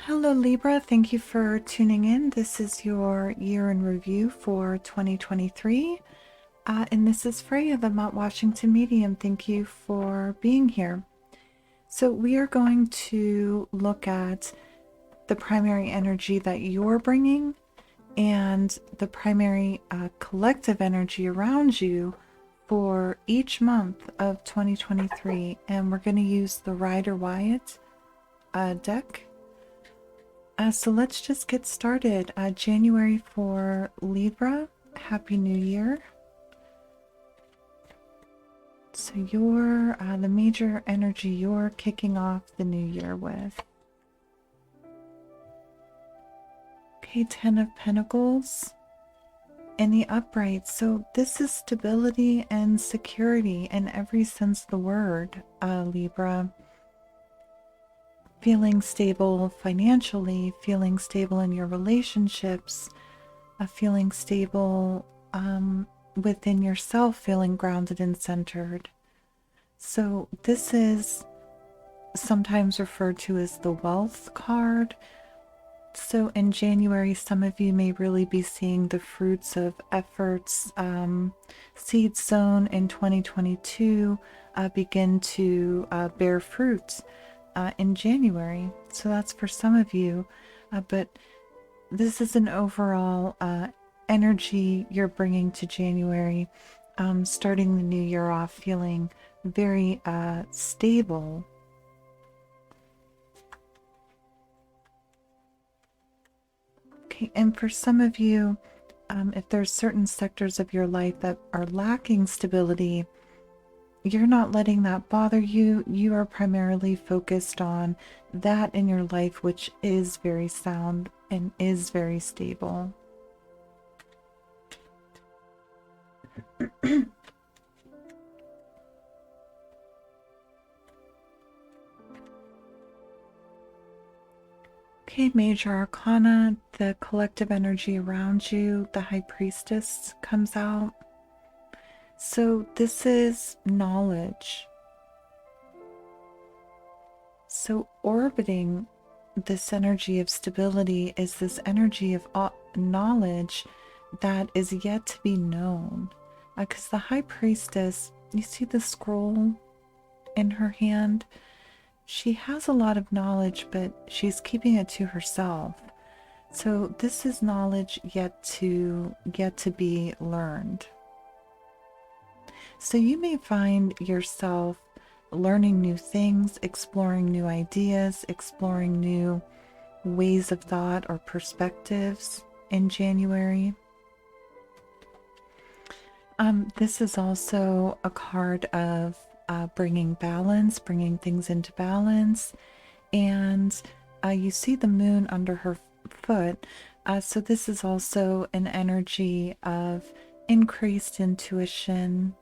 Hello Libra, thank you for tuning in. This is your year in review for 2023. And this is Freya, the Mount Washington medium. Thank you for being here. So we are going to look at the primary energy that you're bringing and the primary collective energy around you for each month of 2023. And we're going to use the Rider-Waite deck. So let's just get started. January for Libra. Happy New Year. So you're the major energy you're kicking off the new year with. Okay, 10 of Pentacles and the upright. So this is stability and security in every sense of the word, Libra. Feeling stable financially, feeling stable in your relationships, feeling stable within yourself, feeling grounded and centered. So this is sometimes referred to as the wealth card. So in January, some of you may really be seeing the fruits of efforts, seeds sown in 2022 begin to bear fruit in January. So that's for some of you, but this is an overall energy you're bringing to January, starting the new year off feeling very stable. Okay, and for some of you, if there's certain sectors of your life that are lacking stability, you're not letting that bother you. You are primarily focused on that in your life, which is very sound and is very stable. Okay, Major Arcana, the collective energy around you, the High Priestess comes out. So this is knowledge. So orbiting this energy of stability is this energy of knowledge that is yet to be known. Because the High Priestess, you see the scroll in her hand? She has a lot of knowledge, but she's keeping it to herself. So this is knowledge yet to be learned. So you may find yourself learning new things, exploring new ideas, exploring new ways of thought or perspectives in January. This is also a card of bringing balance, bringing things into balance. And you see the moon under her foot. So this is also an energy of increased intuition.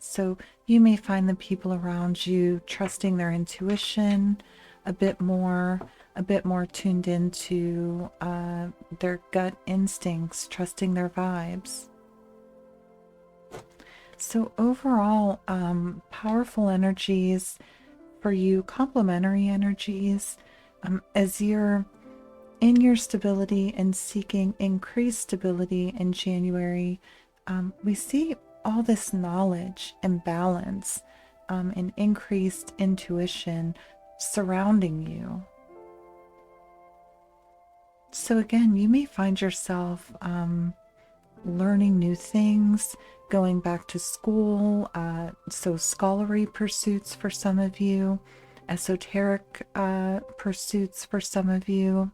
So you may find the people around you trusting their intuition a bit more tuned into their gut instincts, trusting their vibes. So overall, powerful energies for you, complementary energies, as you're in your stability and seeking increased stability in January. We see all this knowledge and balance and increased intuition surrounding you. So again, you may find yourself learning new things, going back to school, so scholarly pursuits for some of you, esoteric pursuits for some of you,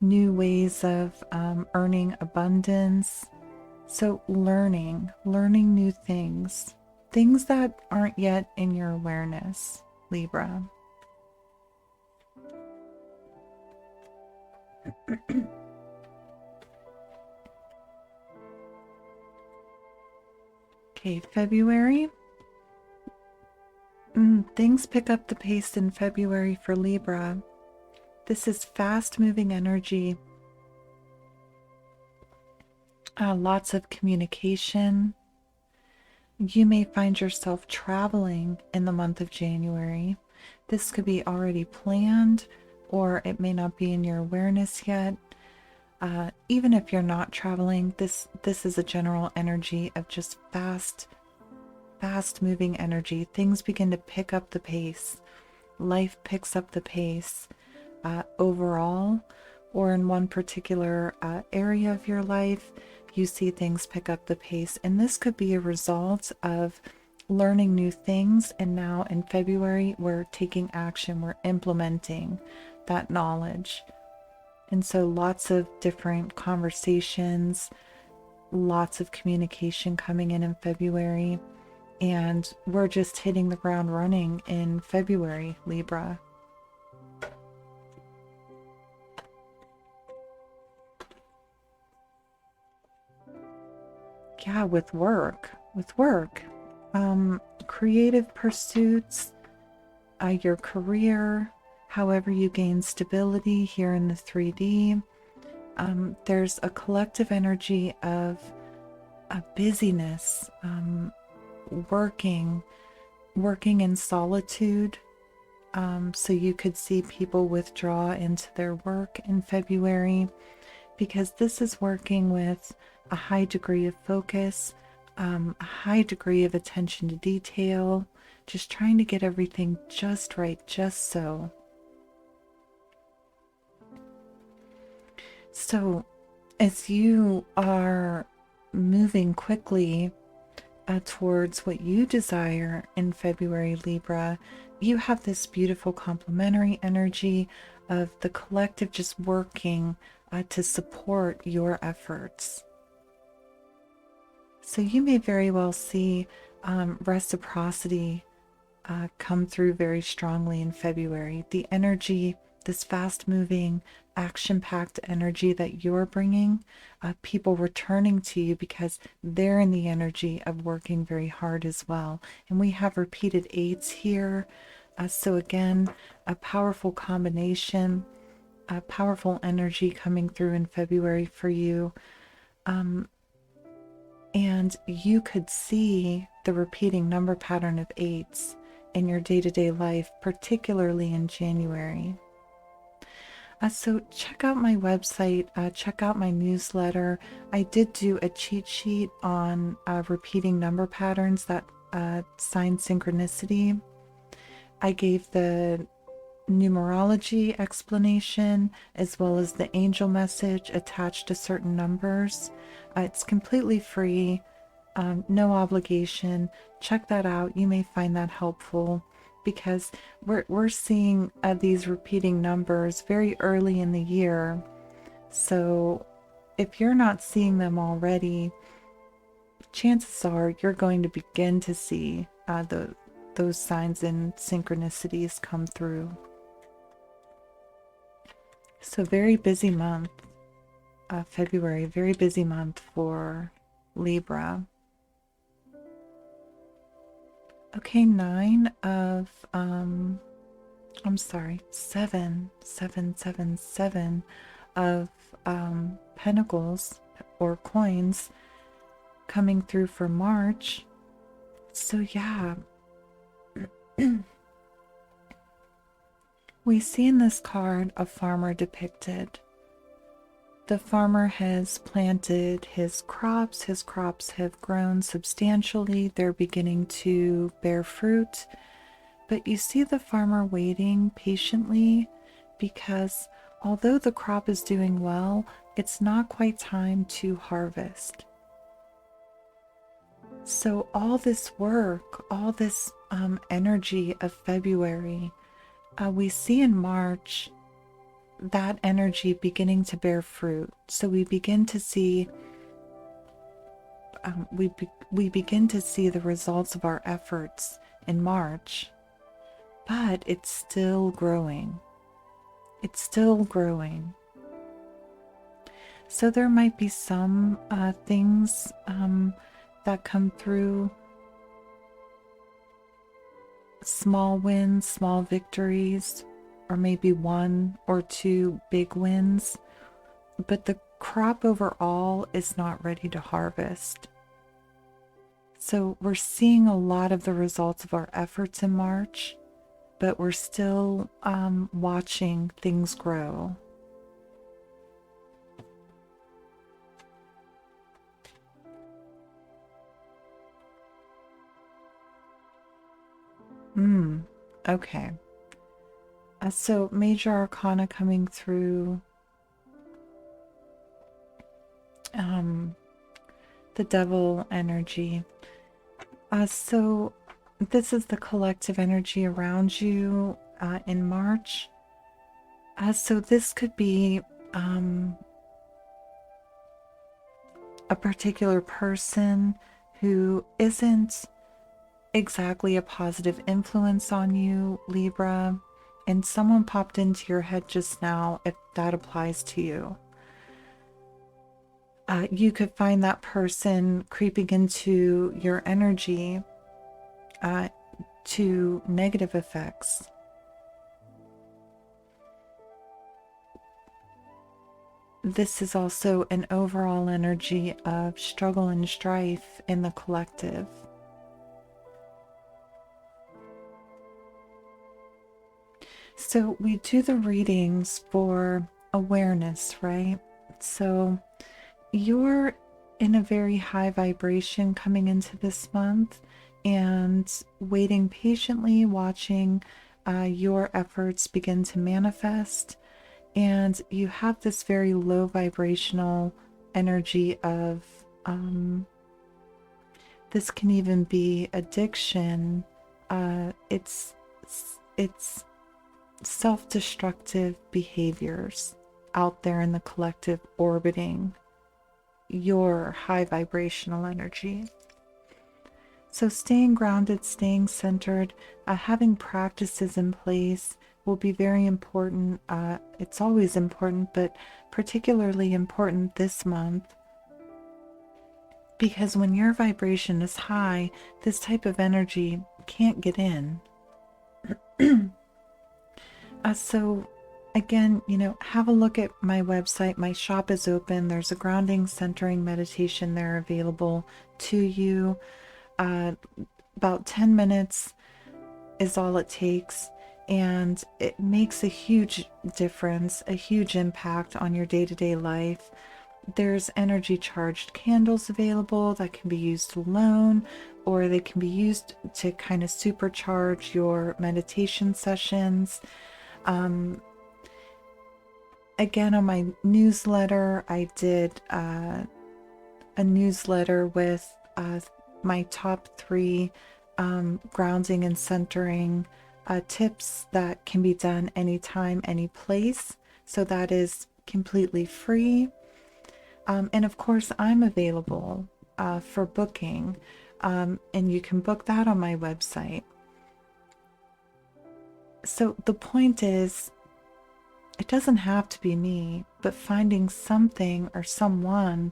new ways of earning abundance. So learning new things that aren't yet in your awareness, Libra. Okay, February. Things pick up the pace in February for Libra. This is fast-moving energy. Lots of communication. You may find yourself traveling in the month of January. This could be already planned, or it may not be in your awareness yet. Even if you're not traveling, this is a general energy of just fast moving energy. Things begin to pick up the pace. Life picks up the pace overall, or in one particular area of your life, you see things pick up the pace. And this could be a result of learning new things. And now in February, we're taking action, we're implementing that knowledge. And so lots of different conversations, lots of communication coming in February. And we're just hitting the ground running in February, Libra. Yeah, with work, creative pursuits, your career, however you gain stability here in the 3D. There's a collective energy of busyness, working in solitude. So you could see people withdraw into their work in February, because this is working with a high degree of focus, a high degree of attention to detail, just trying to get everything just right, just so. So as you are moving quickly towards what you desire in February, Libra, you have this beautiful complementary energy of the collective just working to support your efforts. So you may very well see reciprocity come through very strongly in February. The energy, this fast-moving, action-packed energy that you're bringing, people returning to you because they're in the energy of working very hard as well. And we have repeated 8s here. So again, a powerful combination, a powerful energy coming through in February for you. And you could see the repeating number pattern of 8s in your day-to-day life, particularly in January. So check out my website, check out my newsletter. I did do a cheat sheet on repeating number patterns, that sign synchronicity. I gave the numerology explanation as well as the angel message attached to certain numbers. It's completely free, no obligation. Check that out. You may find that helpful, because we're seeing these repeating numbers very early in the year. So if you're not seeing them already, chances are you're going to begin to see those signs and synchronicities come through. So very busy month, February, very busy month for Libra. Okay, 7 of pentacles or coins coming through for March. So yeah, we see in this card a farmer depicted. The farmer has planted his crops. His crops have grown substantially. They're beginning to bear fruit. But you see the farmer waiting patiently, because although the crop is doing well, it's not quite time to harvest. So all this work, all this energy of February, we see in March that energy beginning to bear fruit. So we begin to see we begin to see the results of our efforts in March, but it's still growing. It's still growing. So there might be some things that come through, small wins, small victories, or maybe 1 or 2 big wins, but the crop overall is not ready to harvest. So we're seeing a lot of the results of our efforts in March, but we're still watching things grow. Okay. So major arcana coming through. The devil energy. So this is the collective energy around you in March. So this could be a particular person who isn't exactly a positive influence on you, Libra, and someone popped into your head just now if that applies to you. You could find that person creeping into your energy to negative effects. This is also an overall energy of struggle and strife in the collective. So we do the readings for awareness, right? So you're in a very high vibration coming into this month and waiting patiently, watching your efforts begin to manifest. And you have this very low vibrational energy of this can even be addiction. It's self-destructive behaviors out there in the collective orbiting your high vibrational energy. So staying grounded, staying centered, having practices in place will be very important. It's always important, but particularly important this month, because when your vibration is high, this type of energy can't get in. So again, have a look at my website. My shop is open. There's a grounding, centering meditation there available to you. About 10 minutes is all it takes, and it makes a huge difference, a huge impact on your day-to-day life. There's energy charged candles available that can be used alone, or they can be used to kind of supercharge your meditation sessions. Again, on my newsletter, I did a newsletter with my top 3 grounding and centering tips that can be done anytime, any place. So that is completely free. And of course, I'm available for booking, and you can book that on my website. So the point is, it doesn't have to be me, but finding something or someone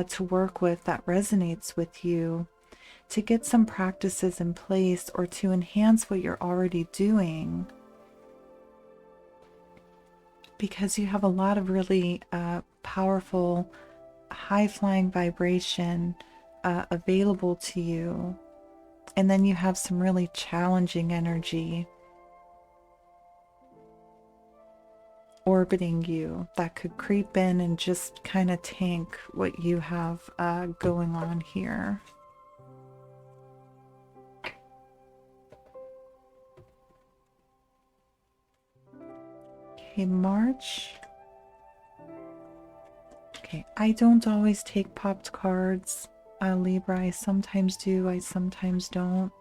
to work with that resonates with you, to get some practices in place or to enhance what you're already doing, because you have a lot of really powerful, high-flying vibration available to you, and then you have some really challenging energy orbiting you that could creep in and just kind of tank what you have going on here. Okay, March. Okay, I don't always take popped cards, Libra. I sometimes do, I sometimes don't.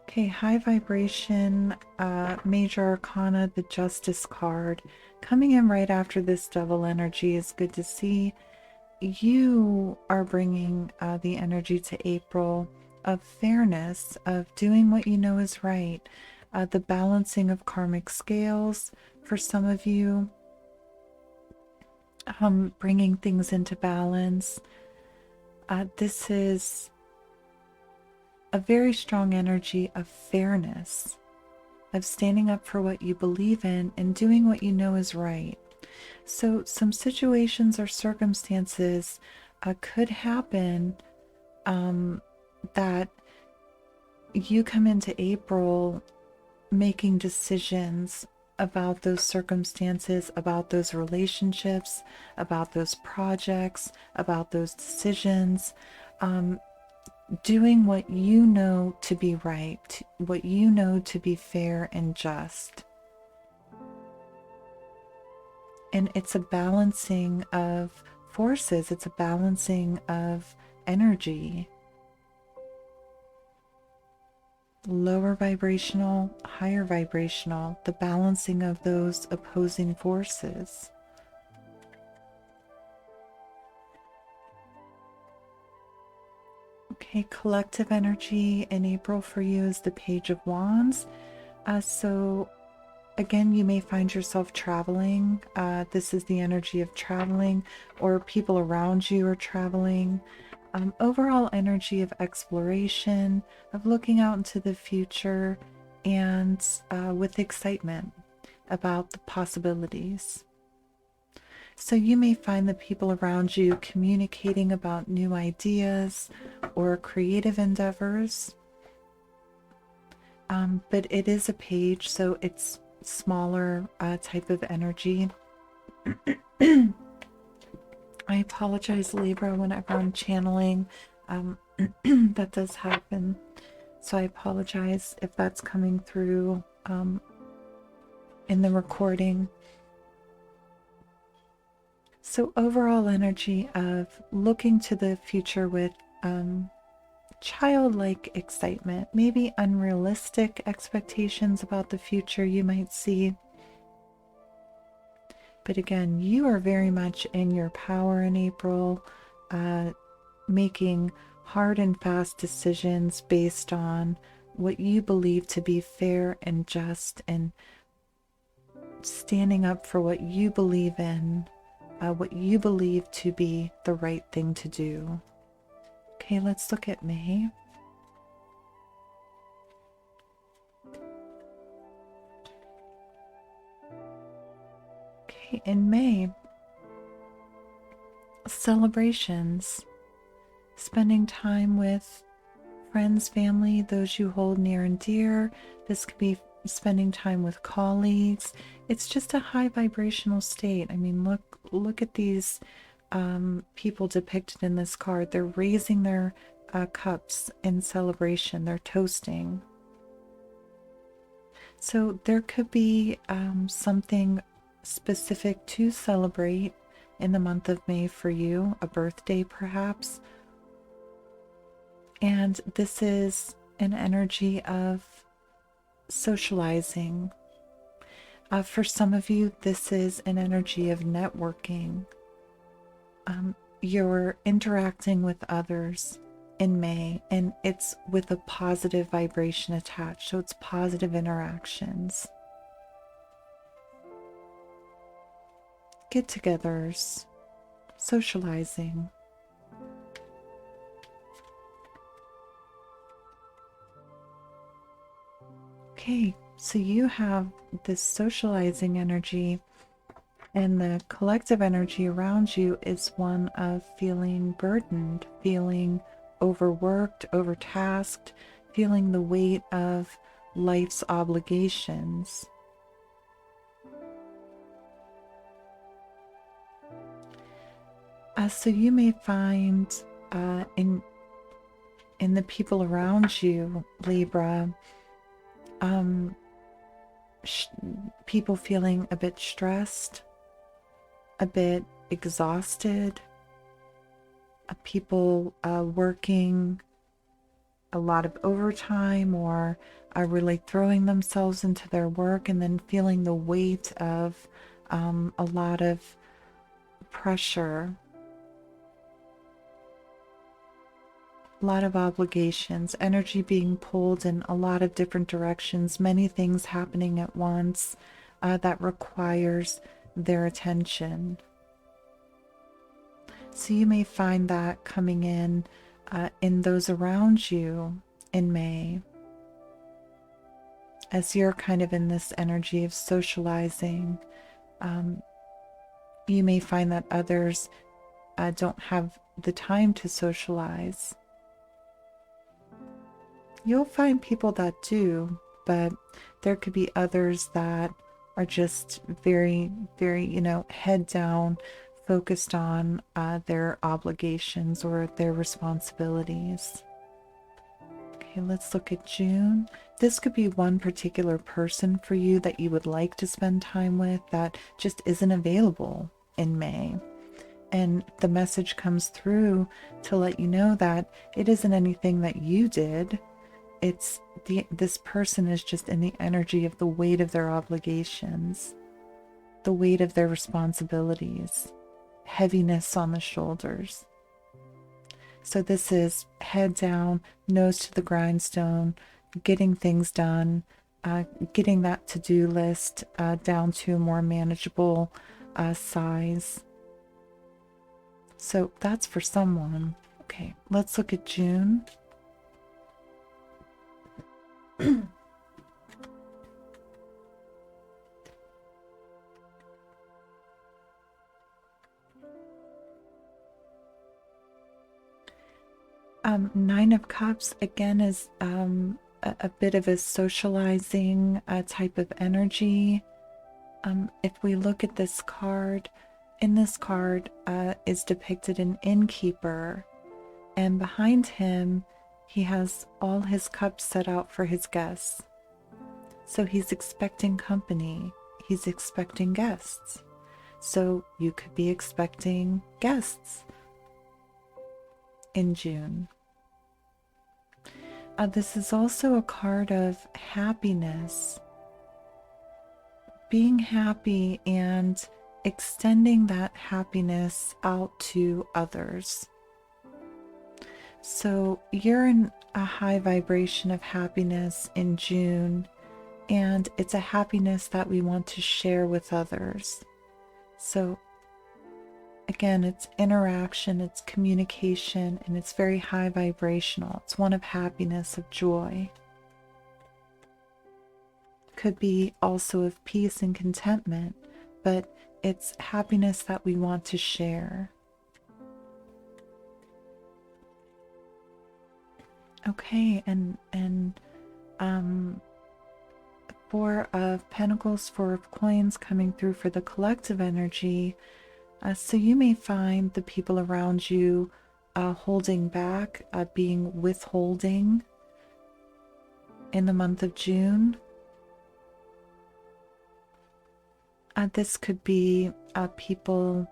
Okay, high vibration, major arcana, the Justice card. Coming in right after this devil energy is good to see. You are bringing the energy to April of fairness, of doing what you know is right, the balancing of karmic scales for some of you, bringing things into balance. This is a very strong energy of fairness, of standing up for what you believe in and doing what you know is right. So some situations or circumstances could happen that you come into April making decisions about those circumstances, about those relationships, about those projects, about those decisions, doing what you know to be right, what you know to be fair and just. And it's a balancing of forces, it's a balancing of energy. Lower vibrational, higher vibrational, the balancing of those opposing forces. Okay, collective energy in April for you is the Page of Wands. So again, you may find yourself traveling. This is the energy of traveling, or people around you are traveling. Overall energy of exploration, of looking out into the future, and with excitement about the possibilities. So you may find the people around you communicating about new ideas or creative endeavors. But it is a page, so it's smaller type of energy. I apologize, Libra, whenever I'm channeling. That does happen. So I apologize if that's coming through in the recording. So overall energy of looking to the future with childlike excitement, maybe unrealistic expectations about the future you might see. But again, you are very much in your power in April, making hard and fast decisions based on what you believe to be fair and just, and standing up for what you believe in, what you believe to be the right thing to do. Okay, let's look at May. Okay, in May, celebrations, spending time with friends, family, those you hold near and dear. This could be spending time with colleagues. It's just a high vibrational state. I mean, look at these people depicted in this card. They're raising their cups in celebration. They're toasting. So there could be something specific to celebrate in the month of May for you, a birthday perhaps. And this is an energy of socializing. For some of you, this is an energy of networking. You're interacting with others in May, and it's with a positive vibration attached, so it's positive interactions. Get-togethers, socializing. Okay, so you have this socializing energy, and the collective energy around you is one of feeling burdened, feeling overworked, overtasked, feeling the weight of life's obligations. So you may find in the people around you, Libra, people feeling a bit stressed, a bit exhausted, people working a lot of overtime, or really throwing themselves into their work and then feeling the weight of a lot of pressure, a lot of obligations, energy being pulled in a lot of different directions, many things happening at once that requires their attention. So you may find that coming in those around you in May, as you're kind of in this energy of socializing. You may find that others don't have the time to socialize. You'll find people that do, but there could be others that are just very, very, head down, focused on their obligations or their responsibilities. Okay, let's look at June. This could be one particular person for you that you would like to spend time with that just isn't available in May. And the message comes through to let you know that it isn't anything that you did. It's this person is just in the energy of the weight of their obligations, the weight of their responsibilities, heaviness on the shoulders. So this is head down, nose to the grindstone, getting things done, getting that to-do list down to a more manageable size. So that's for someone. Okay, let's look at June. Nine of Cups again is a bit of a socializing type of energy. If we look at this card, in this card is depicted an innkeeper, and behind him he has all his cups set out for his guests. So he's expecting company, he's expecting guests. So you could be expecting guests in June. This is also a card of happiness, being happy and extending that happiness out to others. So you're in a high vibration of happiness in June, and it's a happiness that we want to share with others. So again, it's interaction, it's communication, and it's very high vibrational. It's one of happiness, of joy. Could be also of peace and contentment, but it's happiness that we want to share. Okay, and Four of Pentacles, Four of Coins coming through for the collective energy. So you may find the people around you holding back, being withholding in the month of June. This could be people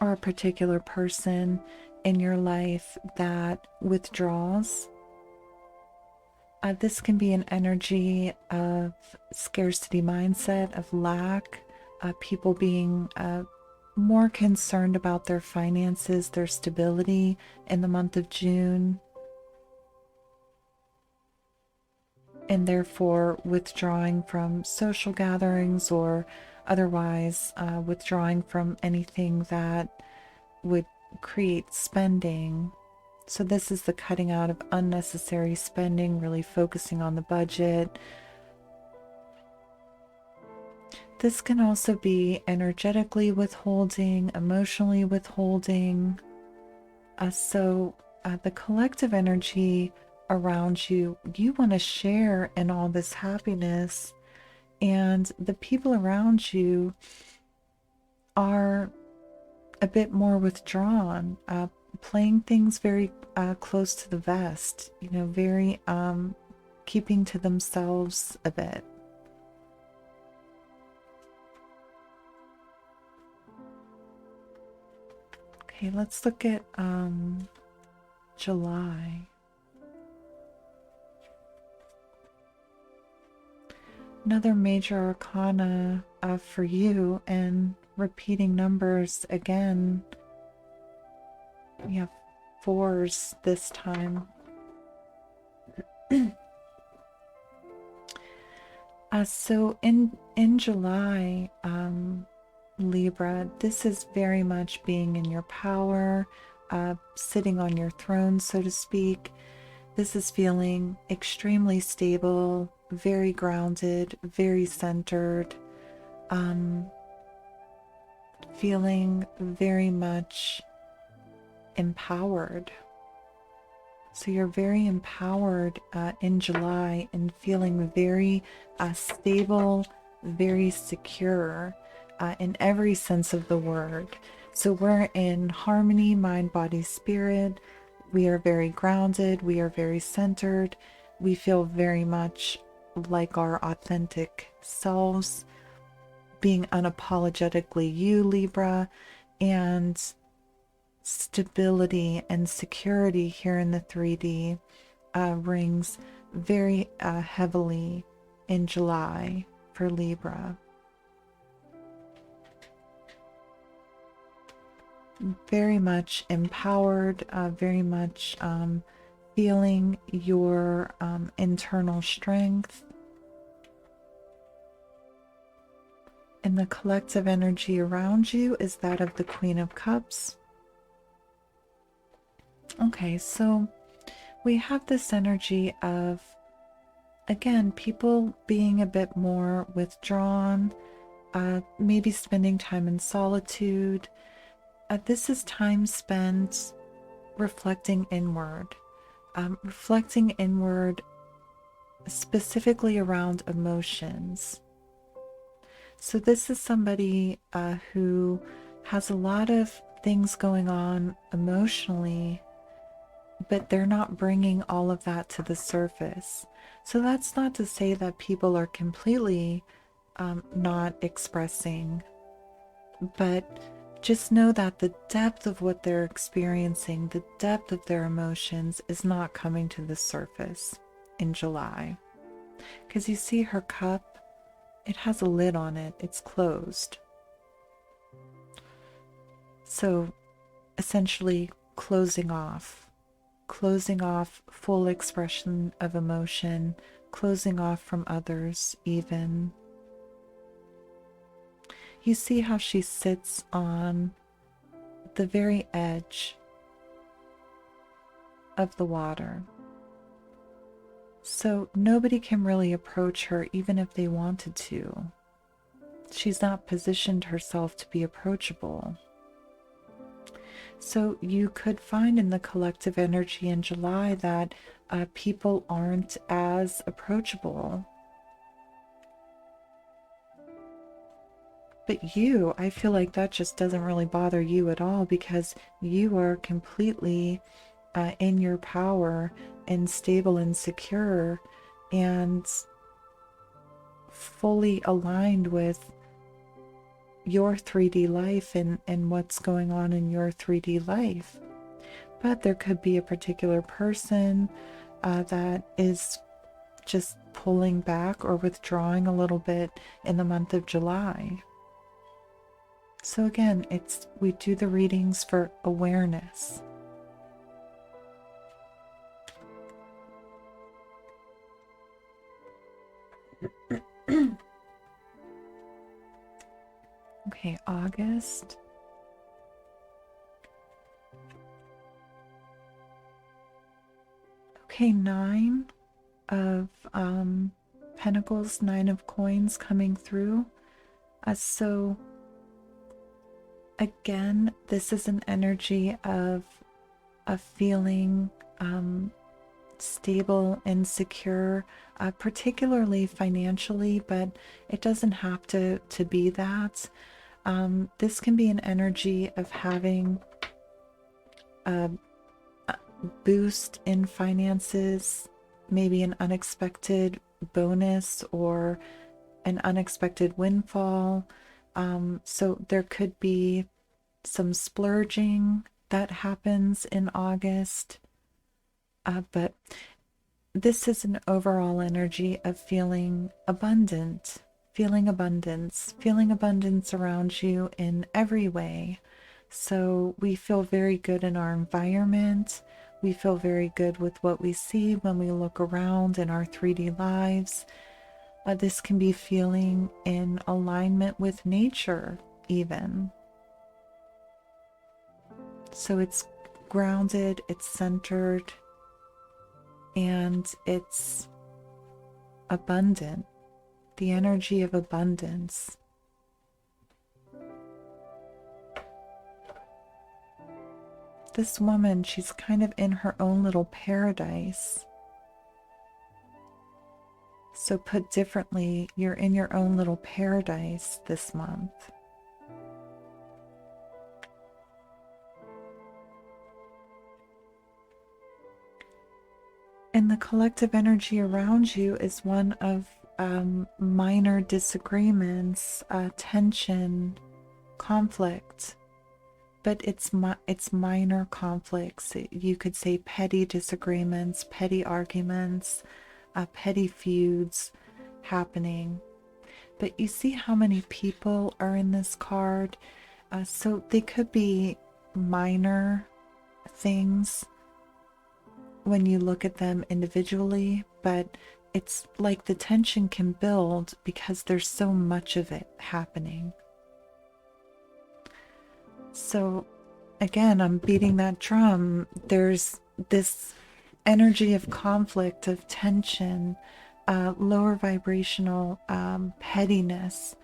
or a particular person in your life that withdraws. This can be an energy of scarcity mindset, of lack, people being more concerned about their finances, their stability in the month of June, and therefore withdrawing from social gatherings or otherwise withdrawing from anything that would create spending. So this is the cutting out of unnecessary spending, really focusing on the budget. This can also be energetically withholding, emotionally withholding. So the collective energy around you, you want to share in all this happiness, and the people around you are a bit more withdrawn, playing things very close to the vest, very keeping to themselves a bit. Okay, let's look at July. Another major arcana for you, and repeating numbers again. We have fours this time. So in July, Libra, this is very much being in your power, sitting on your throne, so to speak. This is feeling extremely stable, very grounded, very centered, feeling very much empowered. So you're very empowered in July and feeling very stable, very secure in every sense of the word. So we're in harmony, mind, body, spirit. We are very grounded. We are very centered. We feel very much like our authentic selves, being unapologetically you, Libra, and stability and security here in the 3D rings very heavily in July for Libra. Very much empowered, very much feeling your internal strength. And the collective energy around you is that of the Queen of Cups. Okay, so we have this energy of, again, people being a bit more withdrawn, maybe spending time in solitude. This is time spent reflecting inward, specifically around emotions. So this is somebody who has a lot of things going on emotionally, but they're not bringing all of that to the surface. So that's not to say that people are completely not expressing, but just know that the depth of what they're experiencing, the depth of their emotions is not coming to the surface in July. Because you see her cup, it has a lid on it, it's closed. So essentially closing off full expression of emotion, closing off from others even. You see how she sits on the very edge of the water. So nobody can really approach her even if they wanted to. She's not positioned herself to be approachable. So you could find in the collective energy in July that people aren't as approachable. But you, I feel like that just doesn't really bother you at all because you are completely in your power and stable and secure and fully aligned with your 3D life and what's going on in your 3D life. But there could be a particular person that is just pulling back or withdrawing a little bit in the month of July. So again, we do the readings for awareness. Okay, August. Okay, 9 of Pentacles, 9 of Coins coming through. So again, this is an energy of feeling stable and secure, particularly financially, but it doesn't have to be that. This can be an energy of having a boost in finances, maybe an unexpected bonus or an unexpected windfall. So there could be some splurging that happens in August. But this is an overall energy of feeling abundant, feeling abundance around you in every way. So we feel very good in our environment. We feel very good with what we see when we look around in our 3D lives. This can be feeling in alignment with nature, even. So it's grounded, it's centered, and it's abundant. The energy of abundance. This woman, she's kind of in her own little paradise. So put differently, you're in your own little paradise this month. And the collective energy around you is one of minor disagreements, tension, conflict. But it's minor conflicts. You could say petty disagreements, petty arguments, petty feuds happening. But you see how many people are in this card? So they could be minor things when you look at them individually, but it's like the tension can build because there's so much of it happening. So again, I'm beating that drum. There's this energy of conflict, of tension, lower vibrational pettiness.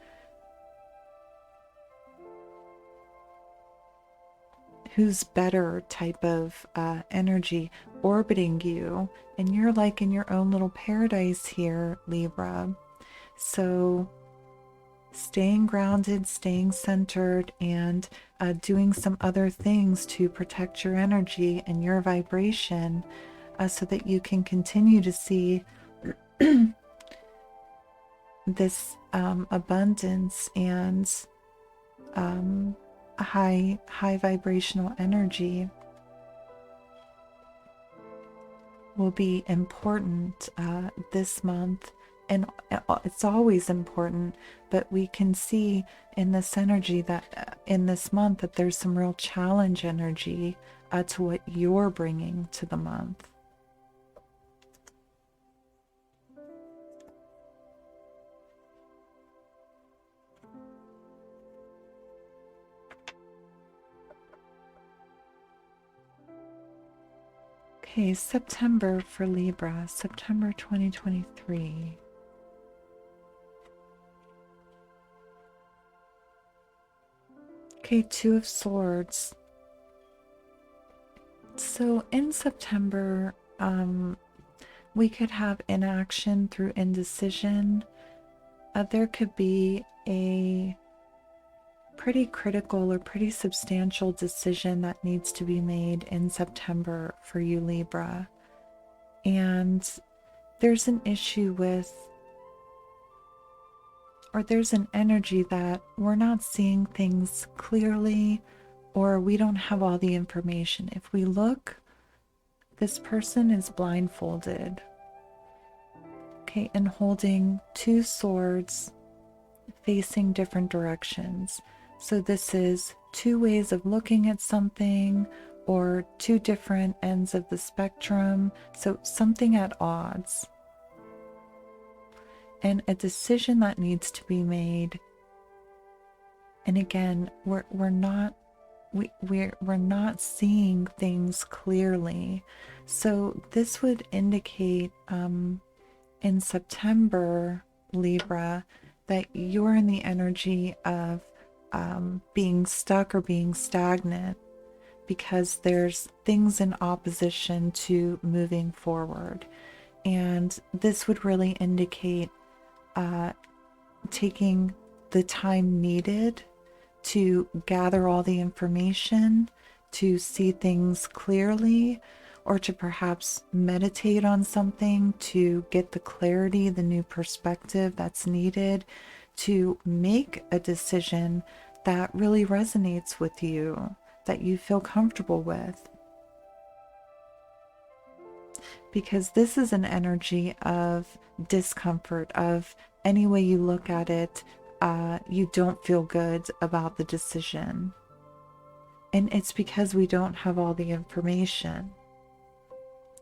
Who's better type of energy orbiting you, and you're like in your own little paradise here, Libra. So staying grounded, staying centered, and doing some other things to protect your energy and your vibration so that you can continue to see this abundance and high vibrational energy will be important this month. And it's always important, but we can see in this energy that in this month that there's some real challenge energy to what you're bringing to the month. Okay, September for Libra, September 2023. Okay, Two of Swords. So in September, we could have inaction through indecision. There could be a pretty critical or pretty substantial decision that needs to be made in September for you, Libra. And there's an issue with, or there's an energy that we're not seeing things clearly, or we don't have all the information. If we look, this person is blindfolded. Okay, and holding two swords facing different directions. So this is two ways of looking at something, or two different ends of the spectrum. So something at odds. And a decision that needs to be made. And again, we're not seeing things clearly. So this would indicate in September, Libra, that you're in the energy of being stuck or being stagnant because there's things in opposition to moving forward. And this would really indicate taking the time needed to gather all the information, to see things clearly, or to perhaps meditate on something to get the clarity, the new perspective that's needed to make a decision that really resonates with you, that you feel comfortable with. Because this is an energy of discomfort, of any way you look at it, you don't feel good about the decision. And it's because we don't have all the information,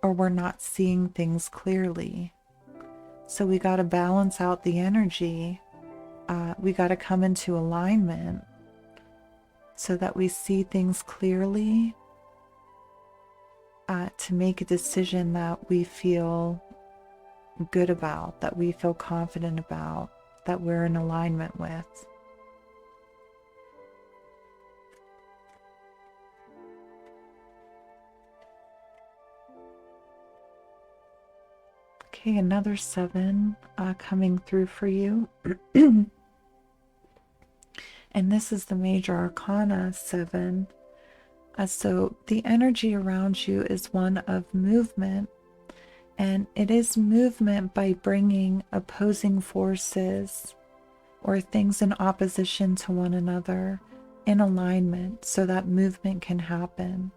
or we're not seeing things clearly. So we got to balance out the energy. We got to come into alignment so that we see things clearly, to make a decision that we feel good about, that we feel confident about, that we're in alignment with. Okay, another 7 coming through for you. And this is the major arcana 7. So the energy around you is one of movement, and it is movement by bringing opposing forces or things in opposition to one another in alignment so that movement can happen.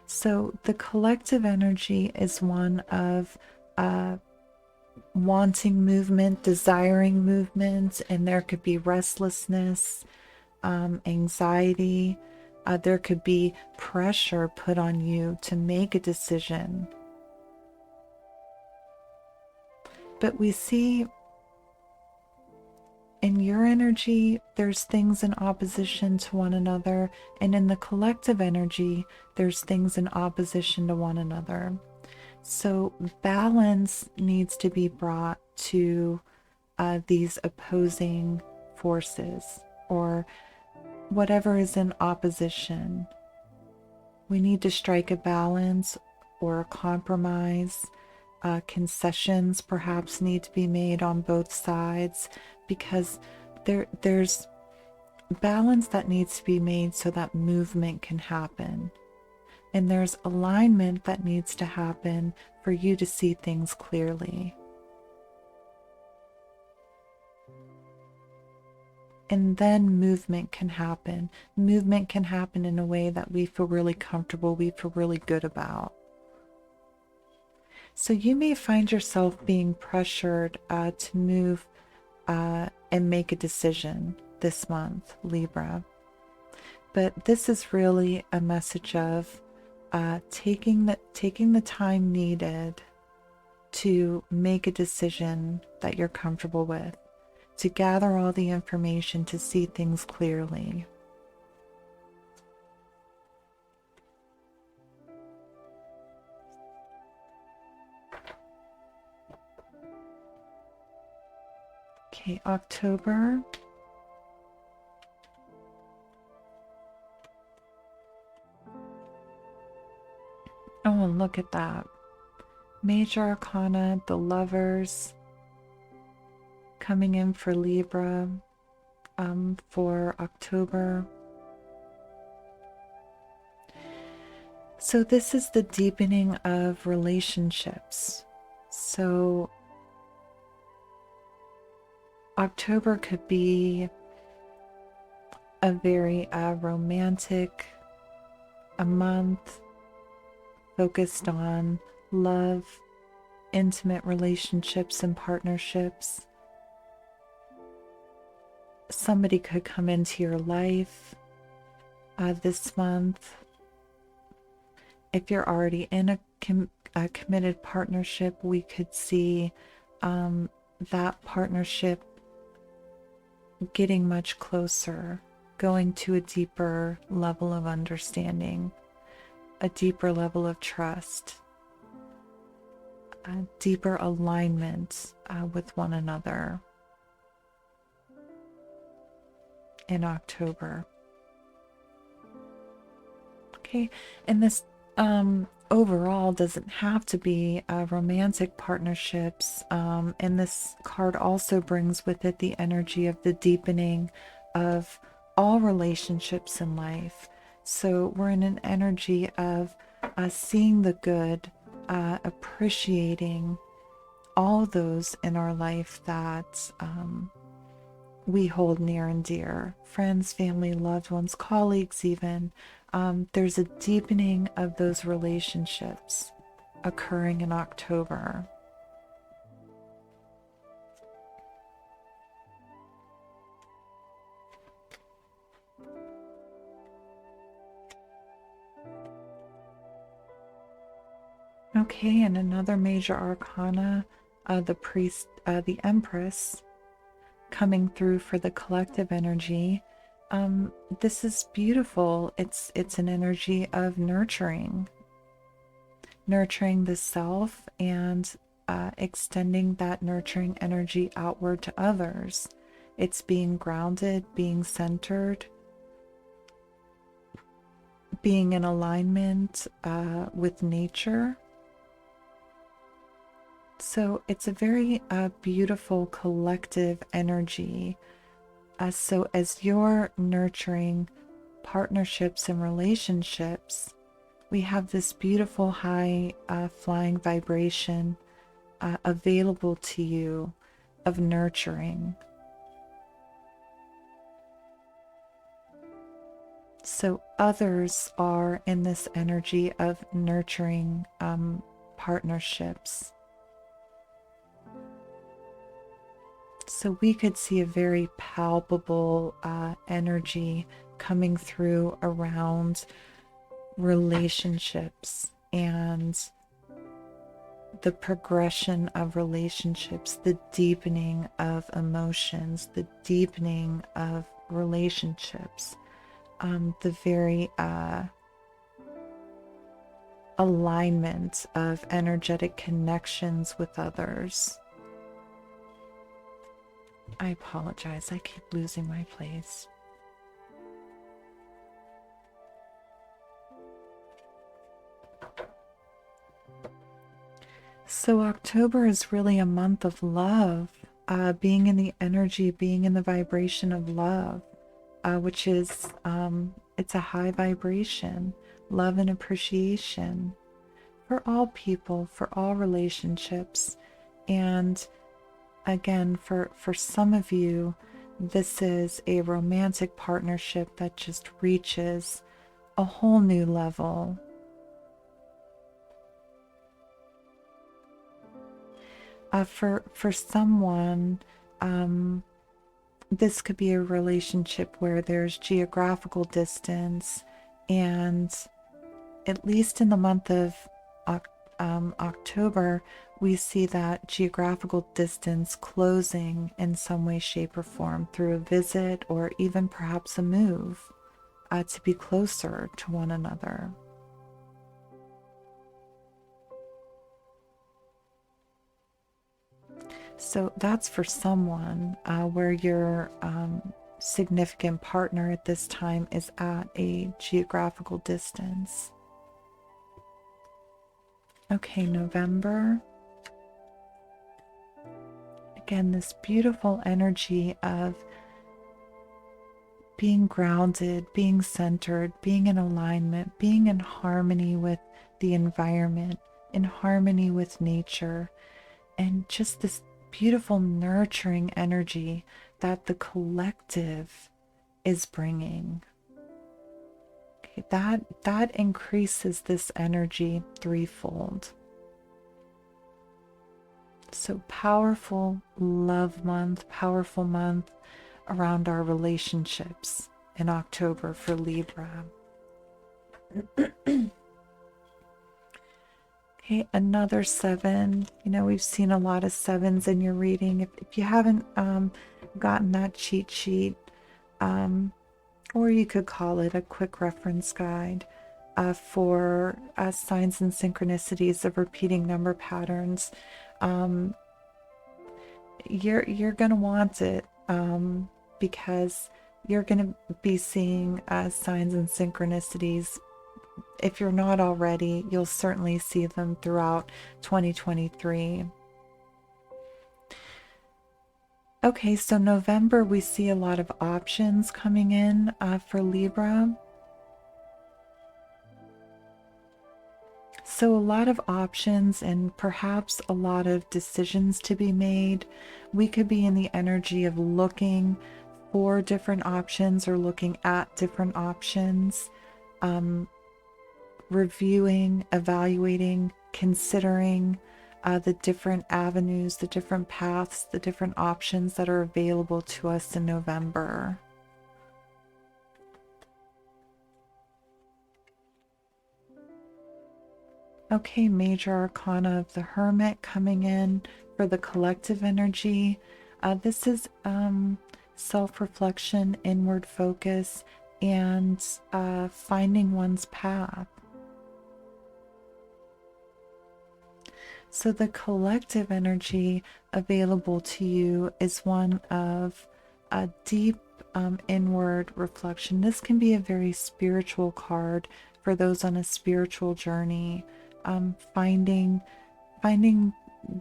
So the collective energy is one of wanting movement, desiring movement, and there could be restlessness, anxiety. There could be pressure put on you to make a decision. But we see in your energy, there's things in opposition to one another, and in the collective energy, there's things in opposition to one another. So balance needs to be brought to these opposing forces, or whatever is in opposition. We need to strike a balance or a compromise. Concessions perhaps need to be made on both sides, because there's balance that needs to be made so that movement can happen. And there's alignment that needs to happen for you to see things clearly. And then movement can happen. Movement can happen in a way that we feel really comfortable, we feel really good about. So you may find yourself being pressured to move and make a decision this month, Libra. But this is really a message of taking the time needed to make a decision that you're comfortable with, to gather all the information, to see things clearly. Okay, October. Oh, and look at that. Major Arcana, the Lovers, coming in for Libra for October. So this is the deepening of relationships. So October could be a very romantic a month focused on love, intimate relationships and partnerships. Somebody could come into your life this month. If you're already in a committed partnership, we could see that partnership getting much closer, going to a deeper level of understanding, a deeper level of trust, a deeper alignment with one another in October. Okay, and this overall doesn't have to be romantic partnerships, and this card also brings with it the energy of the deepening of all relationships in life. So we're in an energy of seeing the good, appreciating all those in our life that we hold near and dear, friends, family, loved ones, colleagues even. There's a deepening of those relationships occurring in October. Okay, and another major arcana, the Empress, coming through for the collective energy. This is beautiful. It's an energy of nurturing the self and extending that nurturing energy outward to others. It's being grounded, being centered, being in alignment with nature. So it's a very beautiful collective energy. So as you're nurturing partnerships and relationships, we have this beautiful high flying vibration available to you of nurturing. So others are in this energy of nurturing partnerships. So we could see a very palpable energy coming through around relationships and the progression of relationships, the deepening of emotions, the deepening of relationships, the very alignment of energetic connections with others. I apologize, I keep losing my place. So October is really a month of love, being in the energy, being in the vibration of love, which is, it's a high vibration, love and appreciation for all people, for all relationships. And again, for some of you, this is a romantic partnership that just reaches a whole new level. For someone, this could be a relationship where there's geographical distance, and at least in the month of October, we see that geographical distance closing in some way, shape, or form through a visit or even perhaps a move to be closer to one another. So that's for someone where your significant partner at this time is at a geographical distance. Okay, November. Again, this beautiful energy of being grounded, being centered, being in alignment, being in harmony with the environment, in harmony with nature, and just this beautiful nurturing energy that the collective is bringing. Okay, that increases this energy threefold. So powerful love month, powerful month around our relationships in October for Libra. Okay, another 7. You know, we've seen a lot of 7s in your reading. If you haven't gotten that cheat sheet, or you could call it a quick reference guide for signs and synchronicities of repeating number patterns, you're gonna want it because you're gonna be seeing signs and synchronicities. If you're not already, you'll certainly see them throughout 2023. Okay, so November, we see a lot of options coming in for Libra. So a lot of options and perhaps a lot of decisions to be made. We could be in the energy of looking for different options or looking at different options, reviewing, evaluating, considering the different avenues, the different paths, the different options that are available to us in November. Okay, major arcana of the Hermit coming in for the collective energy. This is self-reflection, inward focus, and finding one's path. So the collective energy available to you is one of a deep inward reflection. This can be a very spiritual card for those on a spiritual journey, finding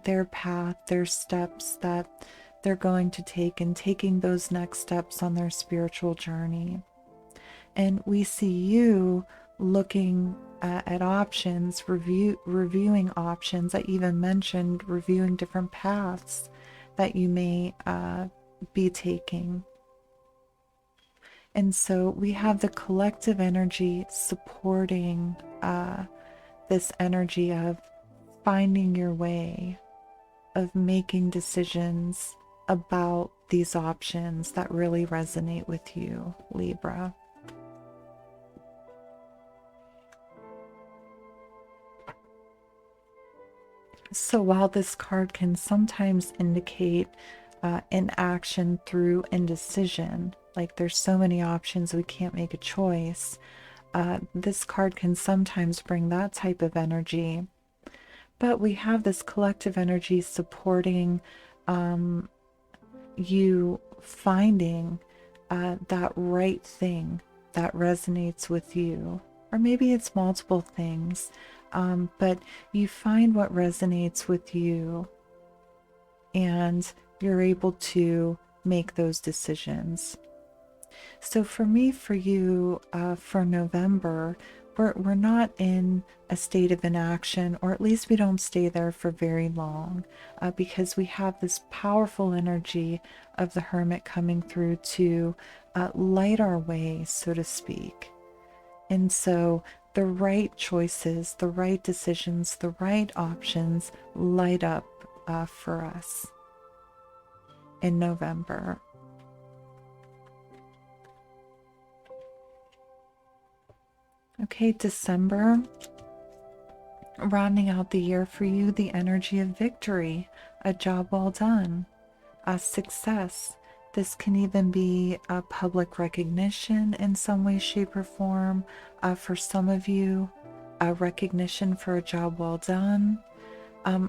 their path, their steps that they're going to take, and taking those next steps on their spiritual journey. And we see you looking at options, reviewing options. I even mentioned reviewing different paths that you may be taking. And so we have the collective energy supporting this energy of finding your way, of making decisions about these options that really resonate with you, Libra. So while this card can sometimes indicate inaction through indecision, like there's so many options we can't make a choice, this card can sometimes bring that type of energy. But we have this collective energy supporting you finding that right thing that resonates with you. Or maybe it's multiple things, but you find what resonates with you and you're able to make those decisions. So for me, for you, for November, we're not in a state of inaction, or at least we don't stay there for very long, because we have this powerful energy of the Hermit coming through to light our way, so to speak. And so the right choices, the right decisions, the right options light up for us in November. Okay, December, rounding out the year for you, the energy of victory, a job well done, a success. This can even be a public recognition in some way, shape, or form. For some of you, a recognition for a job well done.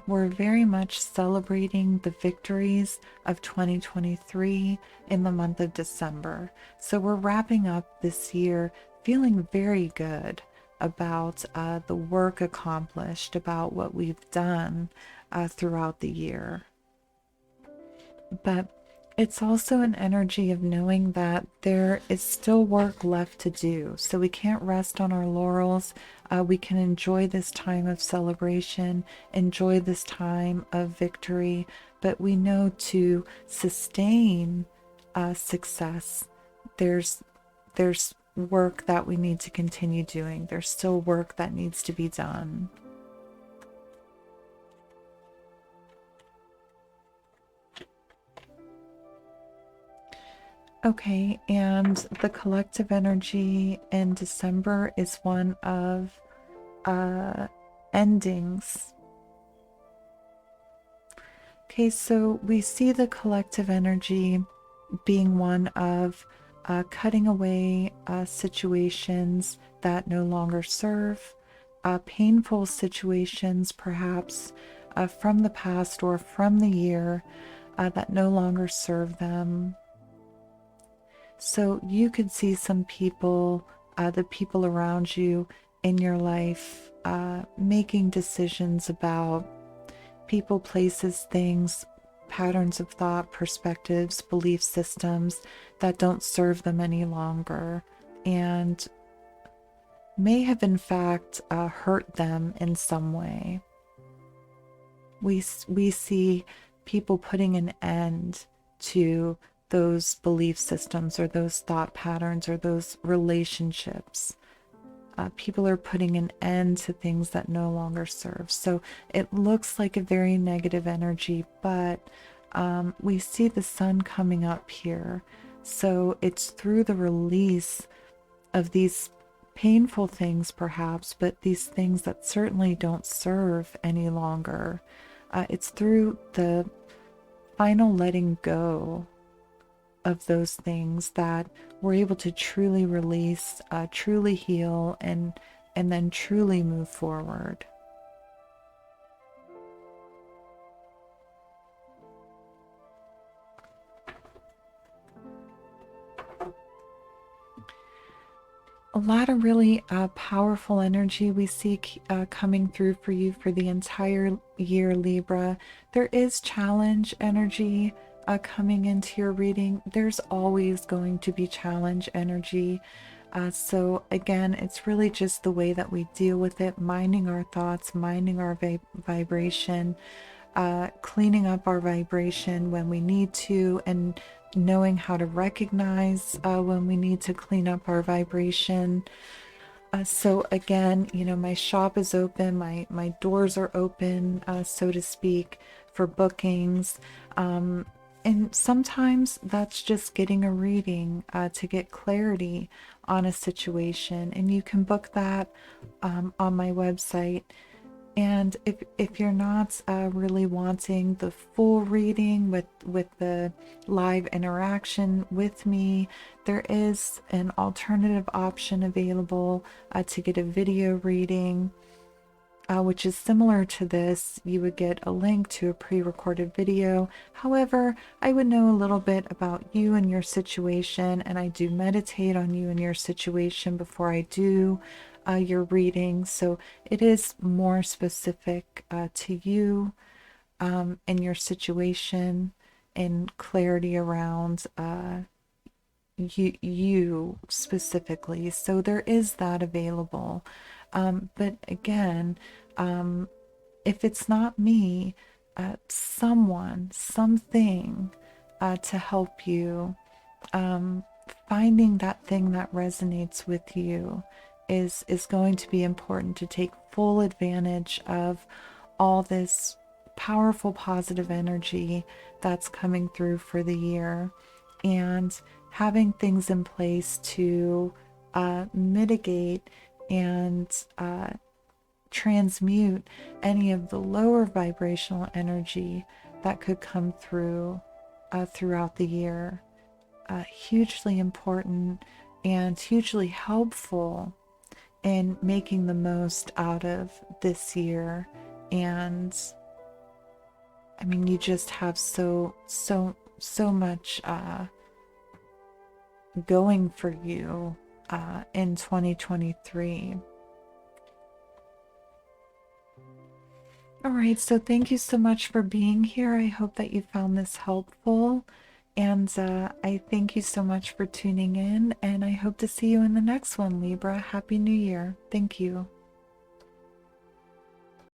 We're very much celebrating the victories of 2023 in the month of December. So we're wrapping up this year feeling very good about the work accomplished, about what we've done throughout the year. But it's also an energy of knowing that there is still work left to do. So we can't rest on our laurels. We can enjoy this time of celebration, enjoy this time of victory, but we know to sustain success, there's work that we need to continue doing. There's still work that needs to be done. Okay, and the collective energy in December is one of endings. Okay, so we see the collective energy being one of cutting away situations that no longer serve, painful situations perhaps from the past or from the year that no longer serve them. So you could see some people, the people around you in your life, making decisions about people, places, things, patterns of thought, perspectives, belief systems that don't serve them any longer and may have in fact hurt them in some way. We see people putting an end to those belief systems or those thought patterns or those relationships. People are putting an end to things that no longer serve. So it looks like a very negative energy, but we see the sun coming up here. So it's through the release of these painful things, perhaps, but these things that certainly don't serve any longer. It's through the final letting go of those things that we're able to truly release, truly heal, and then truly move forward. A lot of really powerful energy we see coming through for you for the entire year, Libra. There is challenge energy coming into your reading. There's always going to be challenge energy. So, again, it's really just the way that we deal with it, minding our thoughts, minding our vibration, cleaning up our vibration when we need to, and knowing how to recognize when we need to clean up our vibration. So again, my shop is open, my doors are open, so to speak, for bookings. And sometimes that's just getting a reading to get clarity on a situation. And you can book that on my website. And if you're not really wanting the full reading with the live interaction with me, there is an alternative option available to get a video reading, which is similar to this. You would get a link to a pre-recorded video. However, I would know a little bit about you and your situation, and I do meditate on you and your situation before I do your reading, so it is more specific to you and your situation, and clarity around you specifically. So there is that available. But again, if it's not me, someone, something to help you, finding that thing that resonates with you is going to be important to take full advantage of all this powerful positive energy that's coming through for the year, and having things in place to mitigate and transmute any of the lower vibrational energy that could come through throughout the year. Hugely important and hugely helpful in making the most out of this year. And I mean, you just have so much going for you in 2023. All right, so thank you so much for being here. I hope that you found this helpful. And I thank you so much for tuning in. And I hope to see you in the next one, Libra. Happy New Year. Thank you.